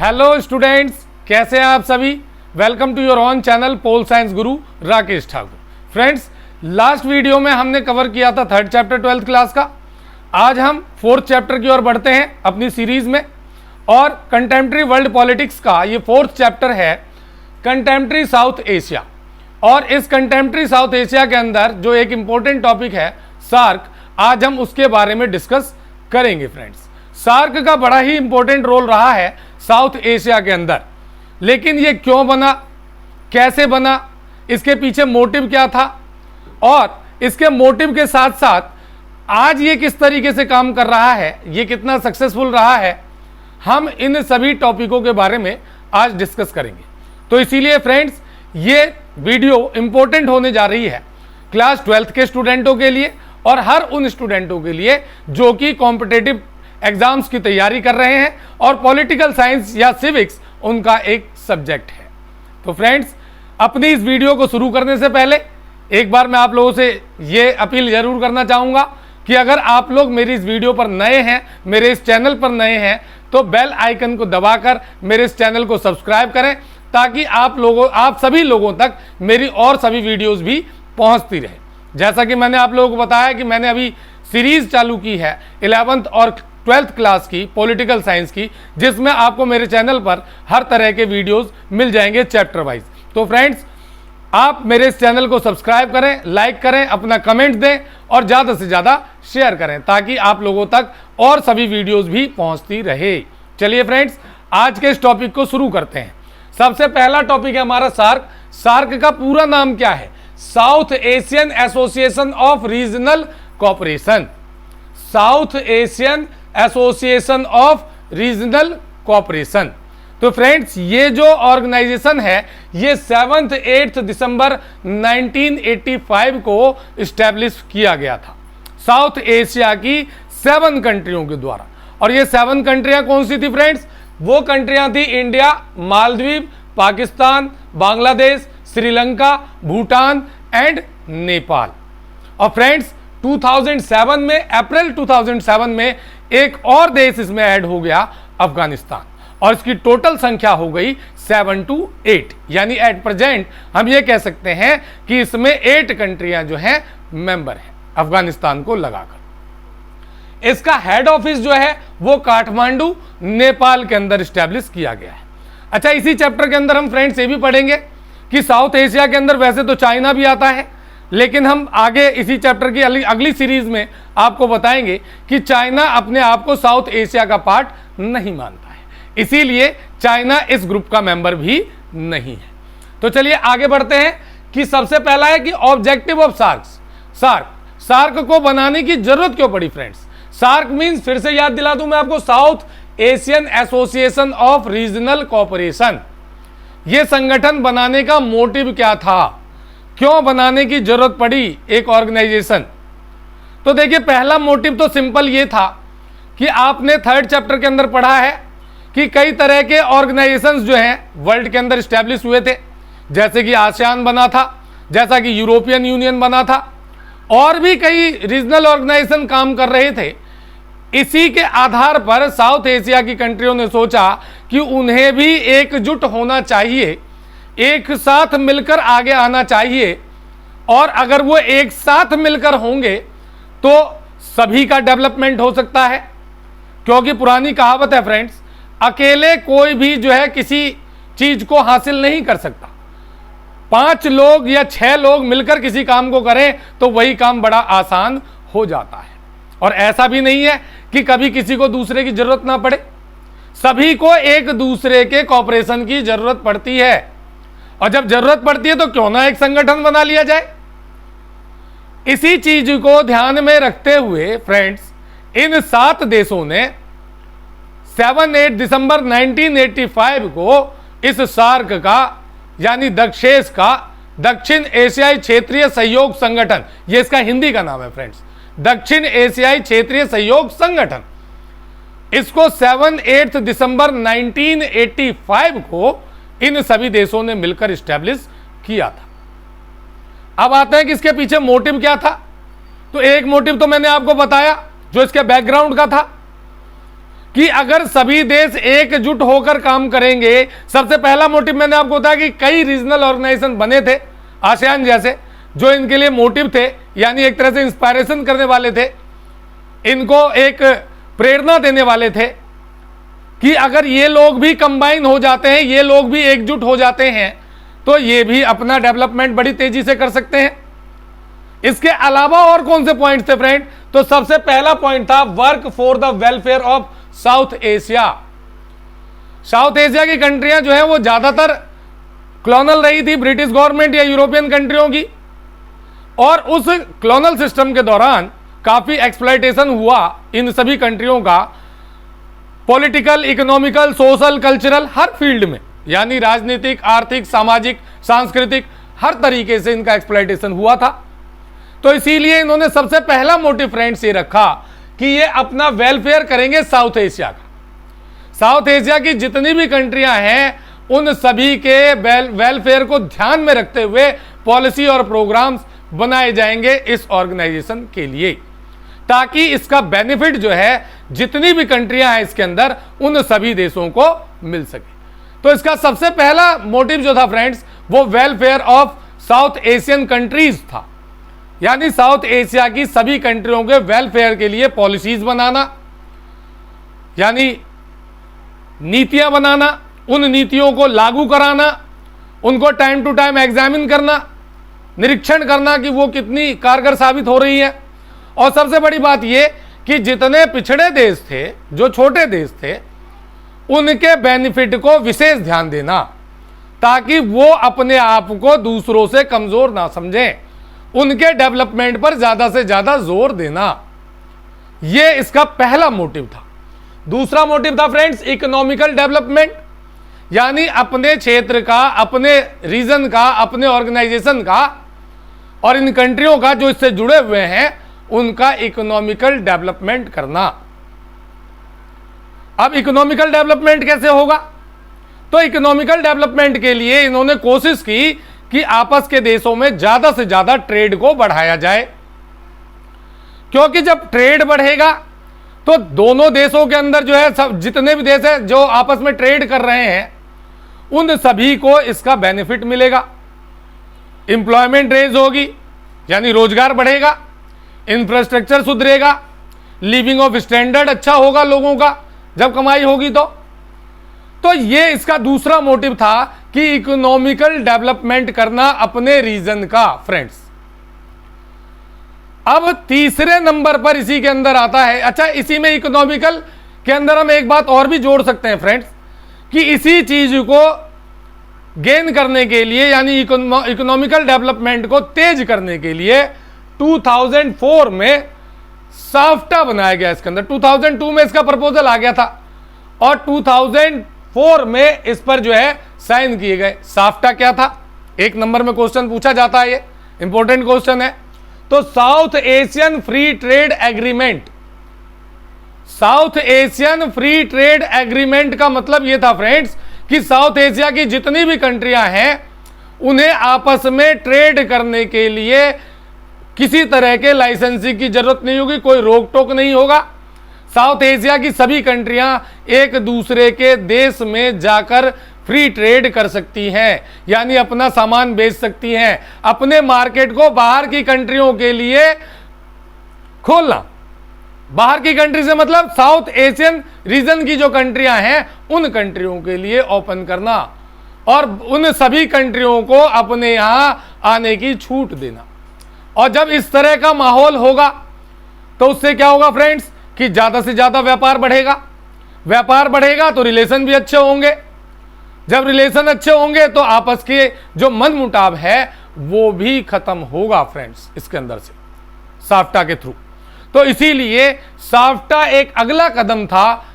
Hello students, कैसे हैं आप सभी। Welcome to your own channel pol science guru Rakesh Thakur. Friends, last video में हमने कवर किया था थर्ड चैप्टर 12th क्लास का। आज हम फोर्थ चैप्टर की ओर बढ़ते हैं अपनी सीरीज में, और कंटेम्प्रेरी वर्ल्ड पॉलिटिक्स का ये फोर्थ चैप्टर है कंटेम्प्रेरी साउथ एशिया। और इस कंटेम्प्रेरी साउथ एशिया के अंदर जो एक इंपॉर्टेंट टॉपिक है सार्क, आज हम उसके बारे में डिस्कस करेंगे। फ्रेंड्स, सार्क का बड़ा ही इंपॉर्टेंट रोल रहा है साउथ एशिया के अंदर, लेकिन ये क्यों बना, कैसे बना, इसके पीछे मोटिव क्या था, और इसके मोटिव के साथ साथ आज ये किस तरीके से काम कर रहा है, ये कितना सक्सेसफुल रहा है, हम इन सभी टॉपिकों के बारे में आज डिस्कस करेंगे। तो इसीलिए फ्रेंड्स, ये वीडियो इंपॉर्टेंट होने जा रही है क्लास 12th के स्टूडेंटों के लिए और हर उन स्टूडेंटों के लिए जो कि कॉम्पिटिटिव एग्जाम्स की तैयारी कर रहे हैं और पॉलिटिकल साइंस या सिविक्स उनका एक सब्जेक्ट है। तो फ्रेंड्स, अपनी इस वीडियो को शुरू करने से पहले एक बार मैं आप लोगों से ये अपील जरूर करना चाहूँगा कि अगर आप लोग मेरी इस वीडियो पर नए हैं, मेरे इस चैनल पर नए हैं, तो बेल आइकन को दबाकर मेरे इस चैनल को सब्सक्राइब करें, ताकि आप सभी लोगों तक मेरी और सभी वीडियोज़ भी पहुँचती रहे। जैसा कि मैंने आप लोगों को बताया कि मैंने अभी सीरीज़ चालू की है 11th और 12th क्लास की पॉलिटिकल साइंस की, जिसमें आपको मेरे चैनल पर हर तरह के वीडियोस मिल जाएंगे चैप्टर वाइज। तो फ्रेंड्स, आप मेरे इस चैनल को सब्सक्राइब करें, लाइक करें, अपना कमेंट दें और ज़्यादा से ज़्यादा शेयर करें, ताकि आप लोगों तक और सभी वीडियोस भी पहुंचती रहे। चलिए फ्रेंड्स, आज के इस टॉपिक को शुरू करते हैं। सबसे पहला टॉपिक है हमारा सार्क। सार्क का पूरा नाम क्या है? South Asian association of regional cooperation. South Asian association of regional cooperation. तो फ्रेंड्स, ये जो ऑर्गेनाइजेशन है ये 7-8 दिसंबर 1985 को इस्टेब्लिश किया गया था साउथ एशिया की 7 कंट्रियों के द्वारा। और ये 7 कंट्रियां कौन सी थी फ्रेंड्स? वो कंट्रियां थी इंडिया, मालदीव, पाकिस्तान, बांग्लादेश, श्रीलंका, भूटान एंड नेपाल। और फ्रेंड्स, 2007 में, अप्रैल 2007 में एक और देश इसमें ऐड हो गया, अफगानिस्तान, और इसकी टोटल संख्या हो गई 7 to 8। यानी एट प्रेजेंट हम ये कह सकते हैं कि इसमें 8 कंट्रियां जो हैं मेंबर हैं, अफगानिस्तान को लगाकर। इसका हेड ऑफिस जो है वो काठमांडू, नेपाल के अंदर स्टैब्लिश किया गया है। अच्छा, इसी चैप्टर के अंदर हम फ्रेंड्स ये भी पढ़ेंगे कि साउथ एशिया के अंदर वैसे तो चाइना भी आता है, लेकिन हम आगे इसी चैप्टर की अगली सीरीज में आपको बताएंगे कि चाइना अपने आप को साउथ एशिया का पार्ट नहीं मानता है, इसीलिए चाइना इस ग्रुप का मेंबर भी नहीं है। तो चलिए आगे बढ़ते हैं कि सबसे पहला है कि ऑब्जेक्टिव ऑफ सार्क को बनाने की जरूरत क्यों पड़ी फ्रेंड्स? सार्क मींस, फिर से याद दिला दूं मैं आपको, south Asian association of regional cooperation. यह संगठन बनाने का मोटिव क्या था, क्यों बनाने की जरूरत पड़ी एक ऑर्गेनाइजेशन? तो देखिए, पहला मोटिव तो सिंपल ये था कि आपने थर्ड चैप्टर के अंदर पढ़ा है कि कई तरह के ऑर्गेनाइजेशंस जो हैं वर्ल्ड के अंदर स्टैब्लिश हुए थे, जैसे कि आसियान बना था, जैसा कि यूरोपियन यूनियन बना था, और भी कई रीजनल ऑर्गेनाइजेशन काम कर रहे थे। इसी के आधार पर साउथ एशिया की कंट्रियों ने सोचा कि उन्हें भी एकजुट होना चाहिए, एक साथ मिलकर आगे आना चाहिए, और अगर वो एक साथ मिलकर होंगे तो सभी का डेवलपमेंट हो सकता है। क्योंकि पुरानी कहावत है फ्रेंड्स, अकेले कोई भी जो है किसी चीज को हासिल नहीं कर सकता। 5 लोग या 6 लोग मिलकर किसी काम को करें तो वही काम बड़ा आसान हो जाता है। और ऐसा भी नहीं है कि कभी किसी को दूसरे की जरूरत ना पड़े, सभी को एक दूसरे के कोऑपरेशन की जरूरत पड़ती है। और जब जरूरत पड़ती है तो क्यों ना एक संगठन बना लिया जाए। इसी चीज को ध्यान में रखते हुए फ्रेंड्स, इन 7 देशों ने 7-8 दिसंबर 1985 को इस सार्क का, यानी दक्षेस का, दक्षिण एशियाई क्षेत्रीय सहयोग संगठन, ये इसका हिंदी का नाम है फ्रेंड्स, दक्षिण एशियाई क्षेत्रीय सहयोग संगठन, इसको 7-8 दिसंबर 1985 को इन सभी देशों ने मिलकर स्टैब्लिश किया था। अब आते हैं कि इसके पीछे मोटिव क्या था। तो एक मोटिव तो मैंने आपको बताया जो इसके बैकग्राउंड का था, कि अगर सभी देश एकजुट होकर काम करेंगे, सबसे पहला मोटिव मैंने आपको बताया कि कई रीजनल ऑर्गेनाइजेशन बने थे आसियान जैसे, जो इनके लिए मोटिव थे, यानी एक तरह से इंस्पायरेशन करने वाले थे, इनको एक प्रेरणा देने वाले थे कि अगर ये लोग भी कंबाइन हो जाते हैं, ये लोग भी एकजुट हो जाते हैं, तो ये भी अपना डेवलपमेंट बड़ी तेजी से कर सकते हैं। इसके अलावा और कौन से पॉइंट थे फ्रेंड? तो सबसे पहला पॉइंट था work for the welfare of south Asia. South Asia की कंट्रियां जो है वो ज्यादातर कॉलोनल रही थी ब्रिटिश गवर्नमेंट या यूरोपियन कंट्रियों की, और उस कॉलोनल सिस्टम के दौरान काफी एक्सप्लॉयटेशन हुआ इन सभी कंट्रियों का, पॉलिटिकल, इकोनॉमिकल, सोशल, कल्चरल, हर फील्ड में, यानी राजनीतिक, आर्थिक, सामाजिक, सांस्कृतिक, हर तरीके से इनका एक्सप्लॉयटेशन हुआ था। तो इसीलिए इन्होंने सबसे पहला मोटिव फ्रेंड्स ये रखा कि ये अपना वेलफेयर करेंगे साउथ एशिया का। साउथ एशिया की जितनी भी कंट्रियां हैं उन सभी के वेलफेयर को ध्यान में रखते हुए पॉलिसी और प्रोग्राम्स बनाए जाएंगे इस ऑर्गेनाइजेशन के लिए, ताकि इसका बेनिफिट जो है जितनी भी कंट्रियां हैं इसके अंदर उन सभी देशों को मिल सके। तो इसका सबसे पहला मोटिव जो था फ्रेंड्स वो welfare of south Asian countries था, यानी साउथ एशिया की सभी कंट्रियों के वेलफेयर के लिए पॉलिसीज बनाना, यानी नीतियां बनाना, उन नीतियों को लागू कराना, उनको टाइम टू टाइम एग्जामिन करना, निरीक्षण करना कि वो कितनी कारगर साबित हो रही है। और सबसे बड़ी बात ये कि जितने पिछड़े देश थे, जो छोटे देश थे, उनके बेनिफिट को विशेष ध्यान देना, ताकि वो अपने आप को दूसरों से कमजोर ना समझें, उनके डेवलपमेंट पर ज्यादा से ज्यादा जोर देना। यह इसका पहला मोटिव था। दूसरा मोटिव था फ्रेंड्स इकोनॉमिकल डेवलपमेंट, यानी अपने क्षेत्र का, अपने रीजन का, अपने ऑर्गेनाइजेशन का और इन कंट्रियों का जो इससे जुड़े हुए हैं उनका इकोनॉमिकल डेवलपमेंट करना। अब इकोनॉमिकल डेवलपमेंट कैसे होगा? तो इकोनॉमिकल डेवलपमेंट के लिए इन्होंने कोशिश की कि आपस के देशों में ज्यादा से ज्यादा ट्रेड को बढ़ाया जाए, क्योंकि जब ट्रेड बढ़ेगा तो दोनों देशों के अंदर जो है सब जितने भी देश हैं जो आपस में ट्रेड कर रहे हैं उन सभी को इसका बेनिफिट मिलेगा। एम्प्लॉयमेंट रेज होगी, यानी रोजगार बढ़ेगा, इंफ्रास्ट्रक्चर सुधरेगा, लिविंग ऑफ स्टैंडर्ड अच्छा होगा लोगों का जब कमाई होगी। तो ये इसका दूसरा मोटिव था कि इकोनॉमिकल डेवलपमेंट करना अपने रीजन का। फ्रेंड्स अब तीसरे नंबर पर इसी के अंदर आता है, अच्छा इसी में इकोनॉमिकल के अंदर हम एक बात और भी जोड़ सकते हैं फ्रेंड्स, कि इसी चीज को गेन करने के लिए, यानी इकोनॉमिकल डेवलपमेंट को तेज करने के लिए 2004 में साफ्टा बनाया गया। इसके अंदर 2002 में इसका प्रपोजल आ गया था और 2004 में इस पर जो है साइन किए गए। साफ्टा क्या था? एक नंबर में क्वेश्चन पूछा जाता है, ये इंपॉर्टेंट क्वेश्चन है। तो south Asian free trade agreement, south Asian free trade agreement का मतलब यह था फ्रेंड्स कि साउथ एशिया की जितनी भी कंट्रियां हैं उन्हें आपस में ट्रेड करने के लिए किसी तरह के लाइसेंसिंग की जरूरत नहीं होगी, कोई रोक टोक नहीं होगा। साउथ एशिया की सभी कंट्रियां एक दूसरे के देश में जाकर फ्री ट्रेड कर सकती हैं, यानी अपना सामान बेच सकती हैं, अपने मार्केट को बाहर की कंट्रियों के लिए खोलना। बाहर की कंट्री से मतलब साउथ एशियन रीजन की जो कंट्रियां हैं उन कंट्रियों के लिए ओपन करना और उन सभी कंट्रियों को अपने यहां आने की छूट देना। और जब इस तरह का माहौल होगा तो उससे क्या होगा फ्रेंड्स कि ज्यादा से ज्यादा व्यापार बढ़ेगा। व्यापार बढ़ेगा तो रिलेशन भी अच्छे होंगे। जब रिलेशन अच्छे होंगे तो आपस के जो मनमुटाव है वो भी खत्म होगा फ्रेंड्स इसके अंदर से, साफ्टा के थ्रू। तो इसीलिए साफ्टा एक अगला कदम था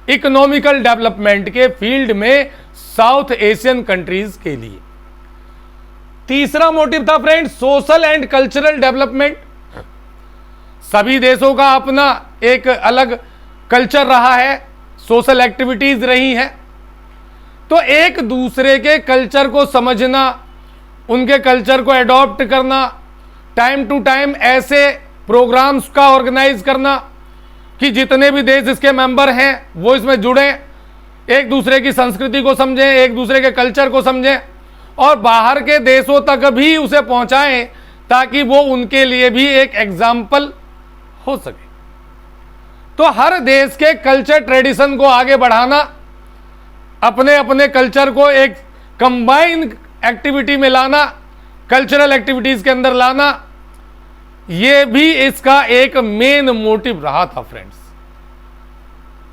इकोनॉमिकल डेवलपमेंट के फील्ड में साउथ एशियन कंट्रीज के लिए। तीसरा मोटिव था friends social and cultural development. सभी देशों का अपना एक अलग कल्चर रहा है, सोशल एक्टिविटीज रही हैं, तो एक दूसरे के कल्चर को समझना, उनके कल्चर को एडॉप्ट करना, टाइम टू टाइम ऐसे प्रोग्राम्स का ऑर्गेनाइज करना कि जितने भी देश इसके मेंबर हैं वो इसमें जुड़ें, एक दूसरे की संस्कृति को समझें, एक दूसरे के कल्चर को समझें और बाहर के देशों तक भी उसे पहुंचाएं ताकि वो उनके लिए भी एक एग्जाम्पल हो सके। तो हर देश के कल्चर ट्रेडिशन को आगे बढ़ाना, अपने अपने कल्चर को एक कंबाइन एक्टिविटी में लाना, कल्चरल एक्टिविटीज के अंदर लाना, यह भी इसका एक मेन मोटिव रहा था फ्रेंड्स।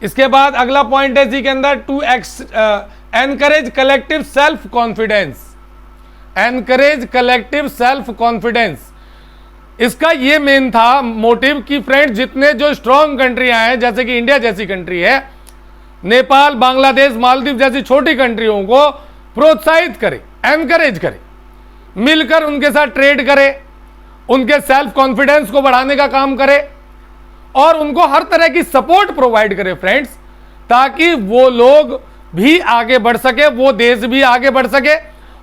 इसके बाद अगला पॉइंट है इसी के अंदर, to encourage collective self confidence. Encourage collective self confidence, इसका यह मेन था मोटिव कि फ्रेंड्स जितने जो स्ट्रॉन्ग कंट्रियां हैं, जैसे कि इंडिया जैसी कंट्री है, नेपाल, बांग्लादेश, मालदीव जैसी छोटी कंट्रियों को प्रोत्साहित करे, एनकरेज करे, मिलकर उनके साथ ट्रेड करे, उनके सेल्फ कॉन्फिडेंस को बढ़ाने का काम करे और उनको हर तरह की सपोर्ट प्रोवाइड करे फ्रेंड्स, ताकि वो लोग भी आगे बढ़ सके, वो देश भी आगे बढ़ सके।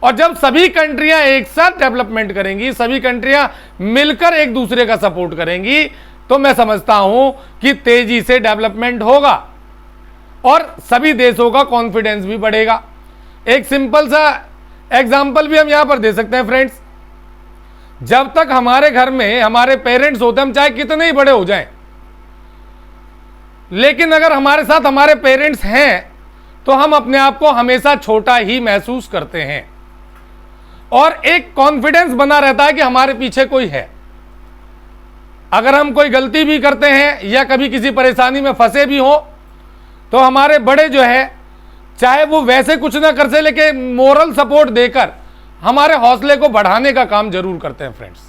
और जब सभी कंट्रियां एक साथ डेवलपमेंट करेंगी, सभी कंट्रियां मिलकर एक दूसरे का सपोर्ट करेंगी, तो मैं समझता हूं कि तेजी से डेवलपमेंट होगा और सभी देशों का कॉन्फिडेंस भी बढ़ेगा। एक सिंपल सा एग्जाम्पल भी हम यहां पर दे सकते हैं फ्रेंड्स। जब तक हमारे घर में हमारे पेरेंट्स होते हैं, हम चाहे कितने ही बड़े हो जाएं, लेकिन अगर हमारे साथ हमारे पेरेंट्स हैं तो हम अपने आप को हमेशा छोटा ही महसूस करते हैं और एक कॉन्फिडेंस बना रहता है कि हमारे पीछे कोई है। अगर हम कोई गलती भी करते हैं या कभी किसी परेशानी में फंसे भी हो तो हमारे बड़े जो है, चाहे वो वैसे कुछ ना कर से, लेकिन मोरल सपोर्ट देकर हमारे हौसले को बढ़ाने का काम जरूर करते हैं फ्रेंड्स।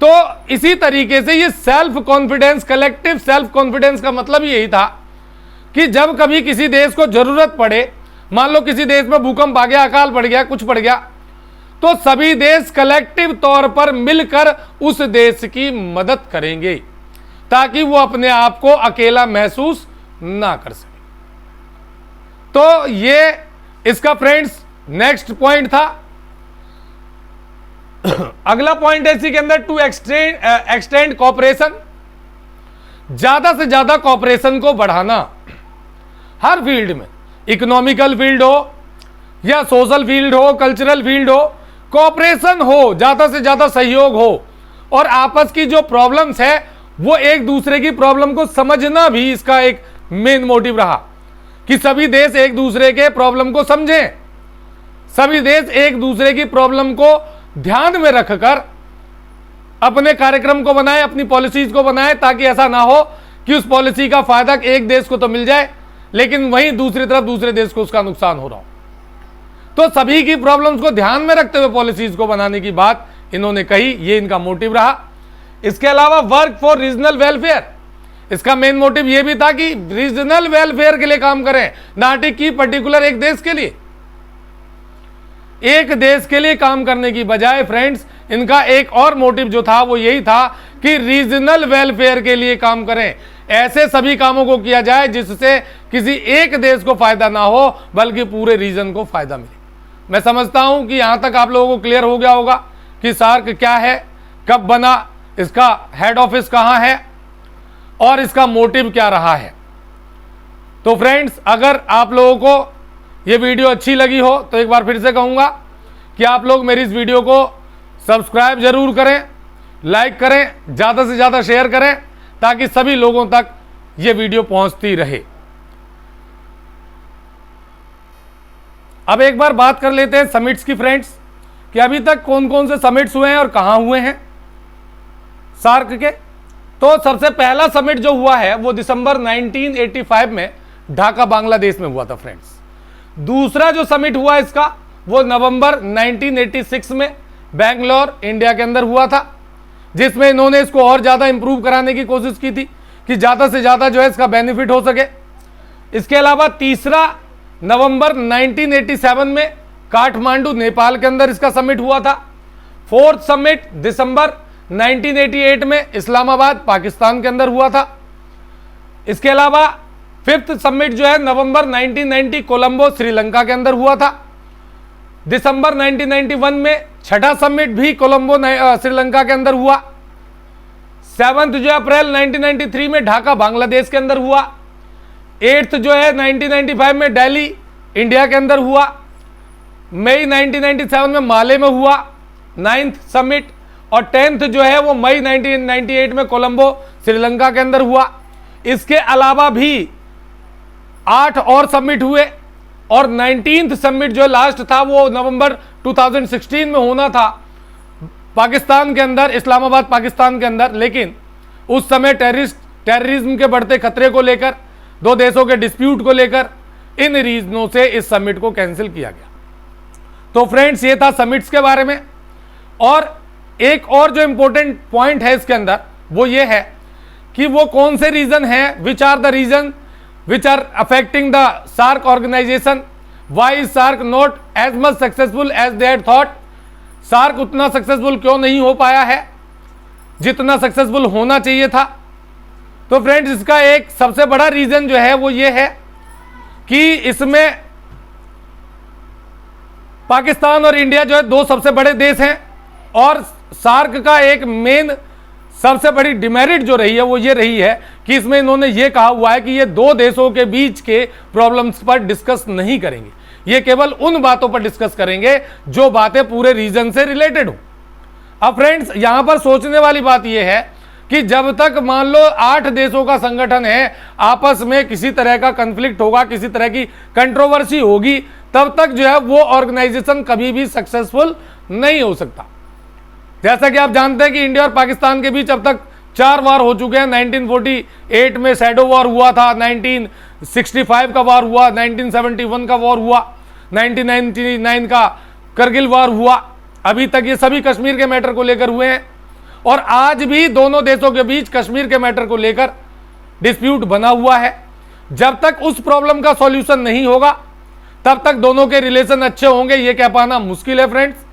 तो इसी तरीके से ये self confidence, collective self confidence का मतलब यही था कि जब कभी किसी देश को जरूरत पड़े, मान लो किसी देश में भूकंप आ गया, अकाल पड़ गया, कुछ पड़ गया, तो सभी देश कलेक्टिव तौर पर मिलकर उस देश की मदद करेंगे ताकि वो अपने आप को अकेला महसूस ना कर सके। तो ये इसका फ्रेंड्स नेक्स्ट पॉइंट था। अगला पॉइंट है इसी के अंदर, टू एक्सटेंड कॉपरेशन। ज्यादा से ज्यादा कॉपरेशन को बढ़ाना हर फील्ड में, इकोनॉमिकल फील्ड हो या सोशल फील्ड हो, कल्चरल फील्ड हो, कॉपरेशन हो, ज्यादा से ज्यादा सहयोग हो और आपस की जो प्रॉब्लम्स है वो एक दूसरे की प्रॉब्लम को समझना भी इसका एक मेन मोटिव रहा कि सभी देश एक दूसरे के प्रॉब्लम को समझें, सभी देश एक दूसरे की प्रॉब्लम को ध्यान में रखकर अपने कार्यक्रम को बनाएं, अपनी पॉलिसीज को बनाएं, ताकि ऐसा ना हो कि उस पॉलिसी का फायदा एक देश को तो मिल जाए लेकिन वहीं दूसरी तरफ दूसरे देश को उसका नुकसान हो रहा हो। तो सभी की प्रॉब्लम्स को ध्यान में रखते हुए पॉलिसीज को बनाने की बात इन्होंने कही, ये इनका मोटिव रहा। इसके अलावा वर्क फॉर रीजनल वेलफेयर, इसका मेन मोटिव यह भी था कि रीजनल वेलफेयर के लिए काम करें, ना कि पर्टिकुलर एक देश के लिए। एक देश के लिए काम करने की बजाय फ्रेंड्स इनका एक और मोटिव जो था वो यही था कि रीजनल वेलफेयर के लिए काम करें, ऐसे सभी कामों को किया जाए जिससे किसी एक देश को फायदा ना हो बल्कि पूरे रीजन को फायदा मिले। मैं समझता हूं कि यहां तक आप लोगों को क्लियर हो गया होगा कि सार्क क्या है, कब बना, इसका हेड ऑफिस कहां है और इसका मोटिव क्या रहा है। तो फ्रेंड्स अगर आप लोगों को ये वीडियो अच्छी लगी हो तो एक बार फिर से कहूंगा कि आप लोग मेरी इस वीडियो को सब्सक्राइब जरूर करें, लाइक करें, ज़्यादा से ज़्यादा शेयर करें ताकि सभी लोगों तक ये वीडियो पहुंचती रहे। अब एक बार बात कर लेते हैं समिट्स की फ्रेंड्स, कि अभी तक कौन कौन से समिट्स हुए हैं और कहां हुए हैं सार्क के। तो सबसे पहला समिट जो हुआ है वो दिसंबर 1985 में ढाका बांग्लादेश में हुआ था फ्रेंड्स। दूसरा जो समिट हुआ इसका वो नवंबर 1986 में बेंगलोर इंडिया के अंदर हुआ था, जिसमें इन्होंने इसको और ज़्यादा इंप्रूव कराने की कोशिश की थी कि ज़्यादा से ज़्यादा जो है इसका बेनिफिट हो सके। इसके अलावा तीसरा नवंबर 1987 में काठमांडू नेपाल के अंदर इसका समिट हुआ था। फोर्थ समिट दिसंबर 1988 में इस्लामाबाद पाकिस्तान के अंदर हुआ था। इसके अलावा फिफ्थ समिट जो है नवंबर 1990 कोलंबो श्रीलंका के अंदर हुआ था। दिसंबर 1991 में छठा समिट भी कोलंबो श्रीलंका के अंदर हुआ। 7 जो है अप्रैल 1993 में ढाका बांग्लादेश के अंदर हुआ। 8 जो है 1995 में दिल्ली इंडिया के अंदर हुआ। मई 1997 में माले में हुआ 9th समिट। और 10th जो है वो मई 1998 में कोलंबो श्रीलंका के अंदर हुआ। इसके अलावा भी 8 और समिट हुए और 19th समिट जो लास्ट था वो नवंबर 2016 में होना था पाकिस्तान के अंदर, इस्लामाबाद पाकिस्तान के अंदर। लेकिन उस समय टेररिज्म के बढ़ते खतरे को लेकर, दो देशों के डिस्प्यूट को लेकर, इन रीजनों से इस समिट को कैंसिल किया गया। तो फ्रेंड्स, ये था समिट्स के बारे में। और एक और जो इंपॉर्टेंट पॉइंट है इसके अंदर वो ये है कि वो कौन से रीजन है, which are the reason which are affecting the SAARC organisation, why is SAARC not as much successful as they had thought. SAARC उतना सक्सेसफुल क्यों नहीं हो पाया है जितना सक्सेसफुल होना चाहिए था। तो फ्रेंड्स, इसका एक सबसे बड़ा रीजन जो है वो ये है कि इसमें पाकिस्तान और इंडिया जो है दो सबसे बड़े देश हैं। और सार्क का एक मेन सबसे बड़ी डिमेरिट जो रही है वो ये रही है कि इसमें इन्होंने ये कहा हुआ है कि ये दो देशों के बीच के प्रॉब्लम्स पर डिस्कस नहीं करेंगे, ये केवल उन बातों पर डिस्कस करेंगे जो बातें पूरे रीजन से रिलेटेड हो। अब फ्रेंड्स, यहां पर सोचने वाली बात यह है कि जब तक मान लो 8 देशों का संगठन है, आपस में किसी तरह का कंफ्लिक्ट होगा, किसी तरह की कंट्रोवर्सी होगी, तब तक जो है वो ऑर्गेनाइजेशन कभी भी सक्सेसफुल नहीं हो सकता। जैसा कि आप जानते हैं कि इंडिया और पाकिस्तान के बीच अब तक 4 वार हो चुके हैं। 1948 में शैडो वॉर हुआ था, 1965 का वार हुआ, 1971 का वॉर हुआ, 1999 का करगिल वार हुआ। अभी तक ये सभी कश्मीर के मैटर को लेकर हुए हैं और आज भी दोनों देशों के बीच कश्मीर के मैटर को लेकर डिस्प्यूट बना हुआ है। जब तक उस प्रॉब्लम का सॉल्यूशन नहीं होगा तब तक दोनों के रिलेशन अच्छे होंगे, ये कह पाना मुश्किल है फ्रेंड्स।